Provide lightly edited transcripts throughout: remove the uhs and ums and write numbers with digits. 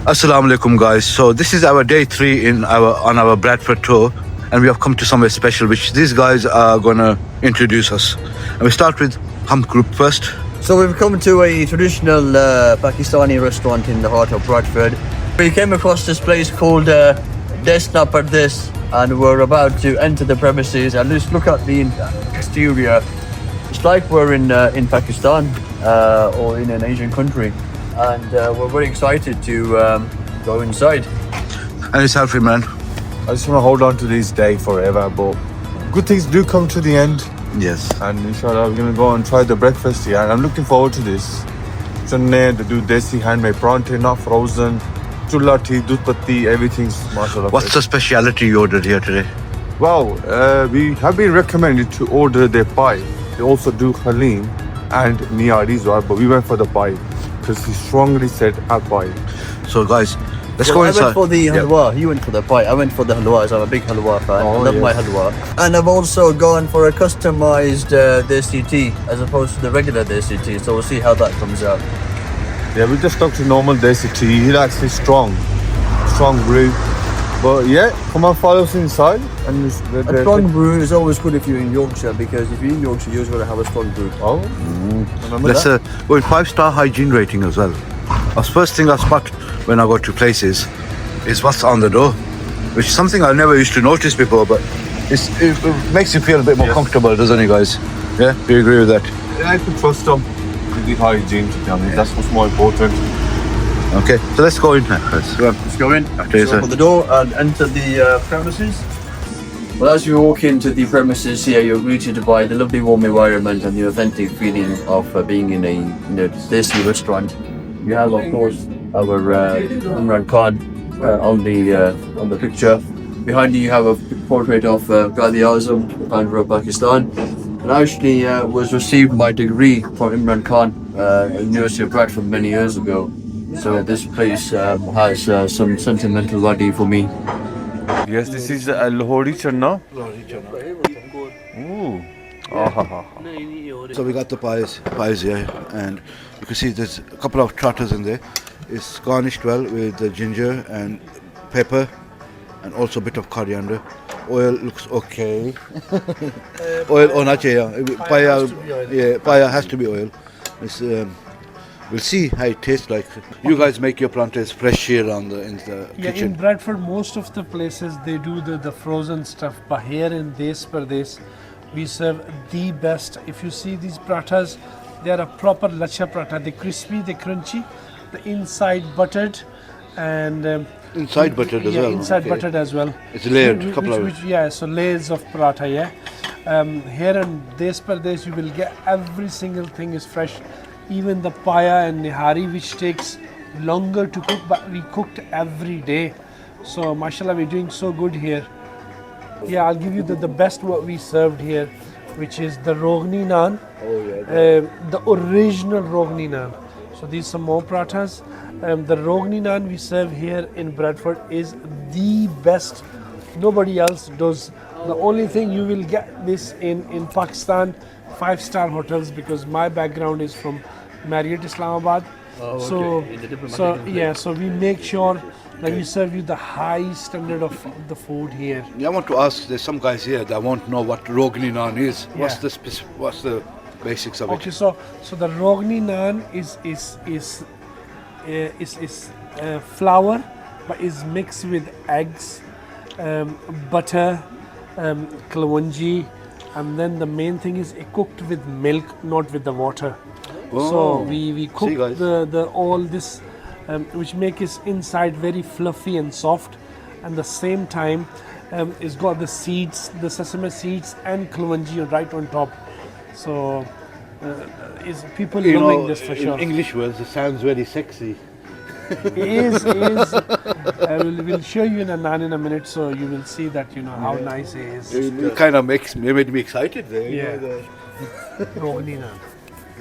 Assalamu alaikum guys. So this is our day 3 on our Bradford tour, and we have come to somewhere special which these guys are gonna introduce us. And we start with Hump Group first. So we've come to a traditional Pakistani restaurant in the heart of Bradford. We came across this place called Des N Pardes, and we're about to enter the premises and just look at the exterior. It's like we're in Pakistan or in an Asian country, and we're very excited to go inside. And it's Alfred, man. I just want to hold on to this day forever, but good things do come to the end. Yes. And inshallah, we're going to go and try the breakfast here. And I'm looking forward to this. Chunne, they do desi handmade pronte, not frozen. Chulla tea, dudh patti, everything's mashallah. What's the speciality you ordered here today? Well, we have been recommended to order their pie. They also do halim and niyari as well, but we went for the pie because he strongly said a pie. So guys, let's Well, go I inside. went for the halwa. He went for the pie. I went for the halwa, as I'm a big halwa fan. Oh, I love my yes. halwa. And I've also gone for a customized desi tea as opposed to the regular desi tea. So we'll see how that comes out. Yeah, we just stuck to normal desi tea. He likes it strong brew. But yeah, come on, follow us inside. And A strong brew is always good if you're in Yorkshire, because if you're in Yorkshire, you're going to have a strong brew. Oh, remember Let's that? go with 5-star hygiene rating as well. The first thing I spot when I go to places is what's on the door, which is something I never used to notice before, but it makes you feel a bit more comfortable, doesn't it, guys? Yeah, do you agree with that? Yeah, I can trust them with the hygiene, to be honest. That's what's more important. Okay, so let's go in now, guys. Go on. Let's go in, After you, sir. open the door and enter the premises. Well, as you walk into the premises here, you're greeted by the lovely warm environment and the authentic feeling of being in a desi restaurant. You have, of course, our Imran Khan on the picture. Behind you have a portrait of Qadi Azam, the founder of Pakistan. And I actually was received my degree from Imran Khan at the University of Bradford many years ago. So this place has some sentimental value for me. Yes, this is a Lahori Channa. Ooh. So we got the pies here, and you can see there's a couple of starters in there. It's garnished well with the ginger and pepper, and also a bit of coriander. Oil looks okay. Oil on paya has to be oil. It's, we'll see how it tastes like. You guys make your plantains fresh here in the Yeah, kitchen. in Bradford, most of the places they do the frozen stuff, but here in Des Pardes, we serve the best. If you see these pratas, they are a proper lacha prata. They're crispy, they're crunchy, the inside buttered, and Inside buttered as well. inside Okay. buttered as well. It's layered, couple of Yeah, so layers of paratha. Yeah, here in Des Pardes, you will get every single thing is fresh. Even the paya and nihari, which takes longer to cook, but we cooked every day. So, mashallah, we're doing so good here. Yeah, I'll give you the best what we served here, which is the rogni naan. Oh yeah. The original rogni naan. So these some more pratas. The rogni naan we serve here in Bradford is the best. Nobody else does. The only thing you will get this in Pakistan, 5-star hotels, because my background is from Marriott Islamabad. So we make sure that we serve you the high standard of the food here. Yeah, I want to ask. There's some guys here that won't know what rogni naan is. What's the basics of Okay, it? so the rogni naan is flour, but is mixed with eggs, butter, kalwanji, and then the main thing is cooked with milk, not with the water. So we cook guys. the all this, which make it inside very fluffy and soft, and the same time it's got the seeds, the sesame seeds and kalwanji right on top. So is people loving this for sure. In English words, it sounds very sexy. It is. We'll show you in a naan in a minute, so you will see that how nice it is. It kind of made me excited there. Yeah. You know, Rogni naan.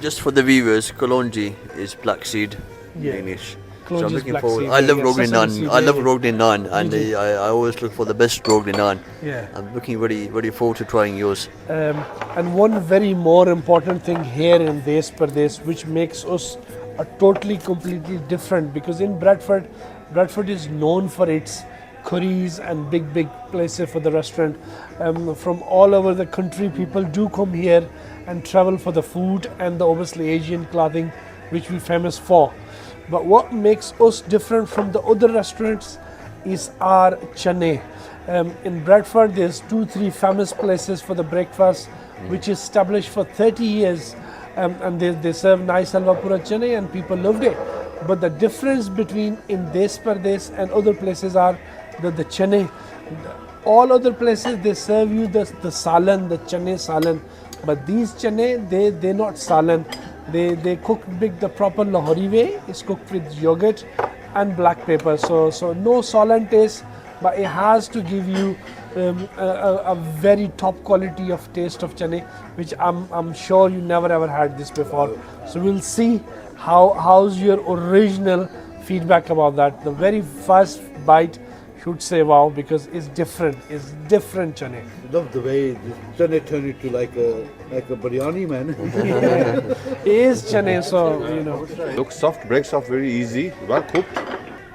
Just for the viewers, kalonji is black seed Yeah. in English. Kalonji So I'm is looking black forward. seed, I love yeah, rogni sesame naan. seed, I love yeah. rogni naan, and I always look for the best rogni naan. Yeah. I'm looking very forward to trying yours. And one very more important thing here in Des Pardes, which makes us are totally completely different, because in Bradford Bradford is known for its curries and big places for the restaurant. From all over the country, people do come here and travel for the food and the obviously Asian clothing, which we're famous for. But what makes us different from the other restaurants is our chane. In Bradford, there's 2-3 famous places for the breakfast, which is established for 30 years, and they serve nice halwa pura chane, and people loved it. But the difference between in Des Pardes and other places are the chane. All other places they serve you the salan, the chane salan, but these chane they're not salan. They cook the proper Lahori way. It's cooked with yogurt and black pepper. So no salan taste, but it has to give you a very top quality of taste of chane, which I'm sure you never ever had this before. So we'll see how's your original feedback about that. The very first bite should say wow, because it's different chane. I love the way the chane turned into like a biryani, man. It is chane, so you know. Looks soft, breaks off very easy, well cooked.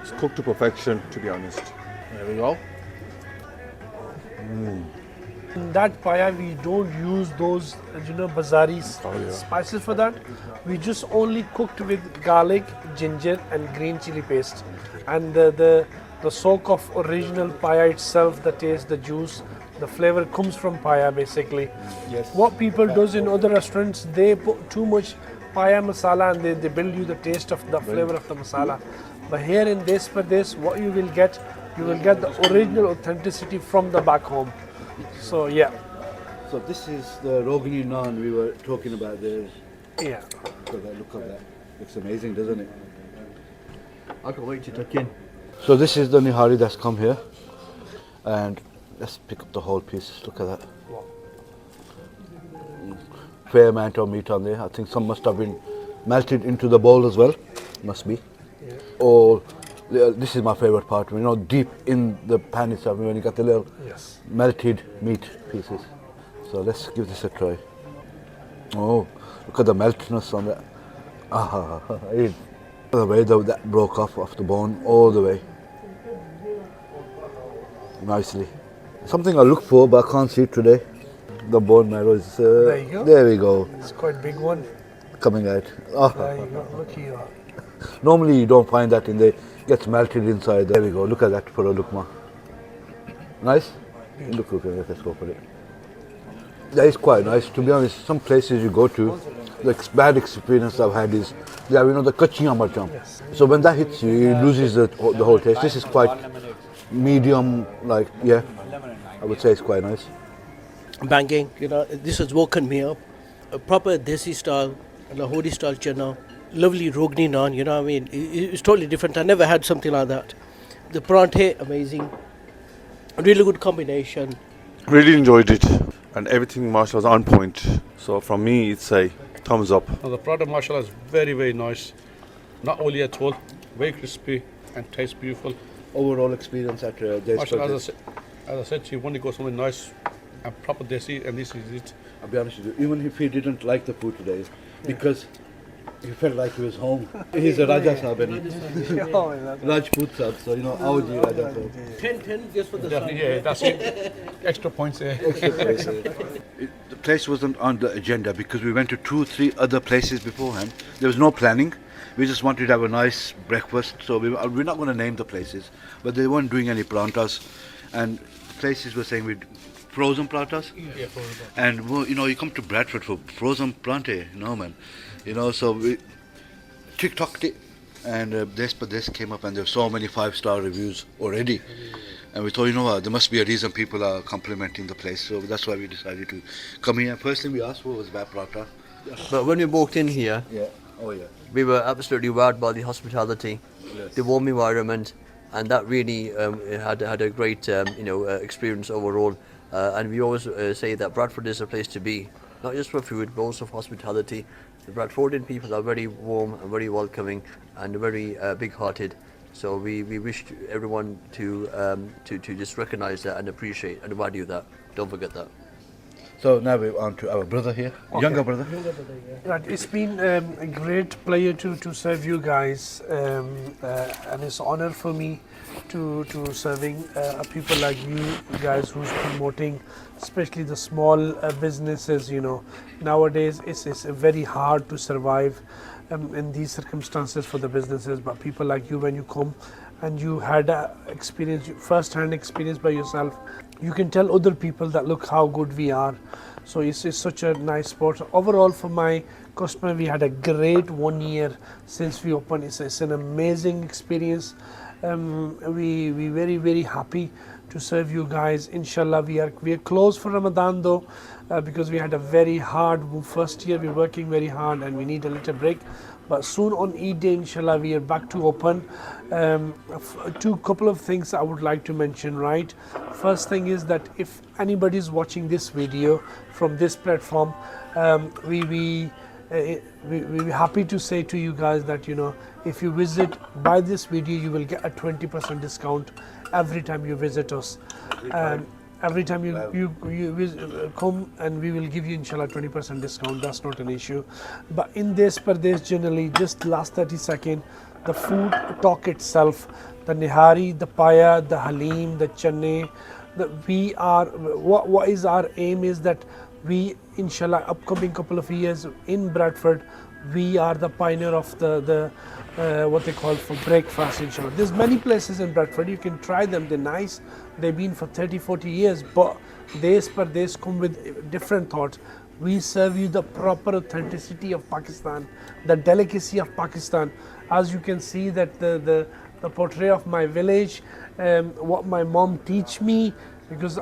It's cooked to perfection, to be honest. There we go. In that paya, we don't use those, bazari spices for that. We just only cooked with garlic, ginger, and green chili paste. And the soak of original paya itself, the taste, the juice, the flavor comes from paya basically. Yes. What people does in other restaurants, they put too much paya masala and they build you the taste of the flavor of the masala. But here in Des Pardes, what you will get the original authenticity from the back home. So yeah. So this is the rogani naan we were talking about there. Yeah. Look at that. Looks amazing, doesn't it? I can't wait to tuck in. So this is the nihari that's come here. And let's pick up the whole piece. Look at that. Fair amount of meat on there. I think some must have been melted into the bowl as well. Must be. Yeah. Or this is my favorite part, deep in the pan itself, when you got the little melted meat pieces. So let's give this a try. Oh, look at the meltness on that. The way that broke off the bone all the way. Nicely. Something I look for, but I can't see it today. The bone marrow is. There you go. There we go. It's quite a big one. Coming out. There you go. Look here. Normally you don't find that in there. Gets melted inside. There we go. Look at that for a look, ma. Nice? Look, let's go for it. That is quite nice. To be honest, some places you go to, the bad experience I've had is they have, the kachiyan marcham. Yes. So when that hits you, it loses the whole taste. This is quite medium, I would say it's quite nice. Banging, this has woken me up. A proper Desi style, Lahori style chana. Lovely rogni naan, it's totally different. I never had something like that. The paranthe, amazing. A really good combination. Really enjoyed it, and everything, mashallah, was on point. So from me, it's a thumbs up. Now the product, mashallah, is very, very nice. Not oily at all, very crispy and tastes beautiful. Overall experience at Des Mashallah, Pardes. as I said to you, when you go somewhere nice and proper desi, and this is it. I'll be honest with you, even if he didn't like the food today, because he felt like he was home. He's a Raja Sahib, Rajput Sahib, so Auji Raja Sahib. 10 just for the Definitely, yeah, that's it. Extra points there. The place wasn't on the agenda because we went to 2-3 other places beforehand. There was no planning. We just wanted to have a nice breakfast, so we're not going to name the places, but they weren't doing any prantas, and the places were saying we'd frozen prantas. Yeah, frozen. And you come to Bradford for frozen prante, man. So we TikToked it, and Des Pardes came up, and there were so many 5-star reviews already. And we thought, what, there must be a reason people are complimenting the place, so that's why we decided to come here. Firstly, we asked what was about prata. But when we walked in here, We were absolutely wowed by the hospitality, the warm environment, and that really had a great experience overall. And we always say that Bradford is a place to be, not just for food, but also for hospitality. The Bradfordian people are very warm and very welcoming and very big-hearted. So we wish everyone to just recognise that and appreciate and value that. Don't forget that. So now we're on to our brother here, younger brother. Right, it's been a great pleasure to serve you guys, and it's honor for me to serving people like you guys who's promoting, especially the small businesses. You know, nowadays it's very hard to survive in these circumstances for the businesses. But people like you, when you come and you had experience, first-hand experience by yourself, you can tell other people that look how good we are. So it's such a nice sport. Overall, for my customer, we had a great 1 year since we opened. It's an amazing experience. We very happy to serve you guys. Inshallah, we are closed for Ramadan though, because we had a very hard first year. We're working very hard and we need a little break. But soon on Eid Day, inshallah, we are back to open. Couple of things I would like to mention, right? First thing is that if anybody is watching this video from this platform, we're happy to say to you guys that, you know, if you visit by this video, you will get a 20% discount every time you visit us. Every time you come, and we will give you inshallah 20% discount. That's not an issue. But in Des Pardes, generally, just last 30 seconds, the food talk itself, the nihari, the paya, the halim, the channe, what is our aim is that we, inshallah, upcoming couple of years in Bradford, we are the pioneer of the what they call for breakfast, inshallah. There's many places in Bradford, you can try them, they're nice, they've been for 30-40 years, but Des Pardes come with different thoughts. We serve you the proper authenticity of Pakistan, the delicacy of Pakistan. As you can see that the portrait of my village, what my mom teach me, because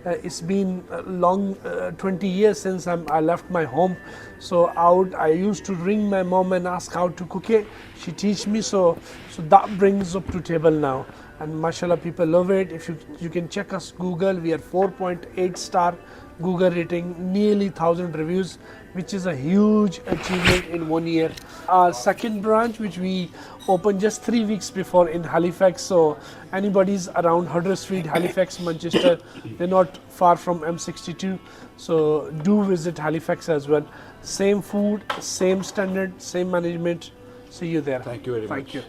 it's been a long 20 years since I left my home. So I used to ring my mom and ask how to cook it. She teach me, so that brings up to table now. And mashallah, people love it. If you can check us Google, we are 4.8 star Google rating, nearly 1,000 reviews, which is a huge achievement in 1 year. Our second branch, which we opened just 3 weeks before in Halifax, so anybody's around Hudder Street, Halifax, Manchester, they're not far from M62, so do visit Halifax as well. Same food, same standard, same management. See you there. Thank you very much. Thank you.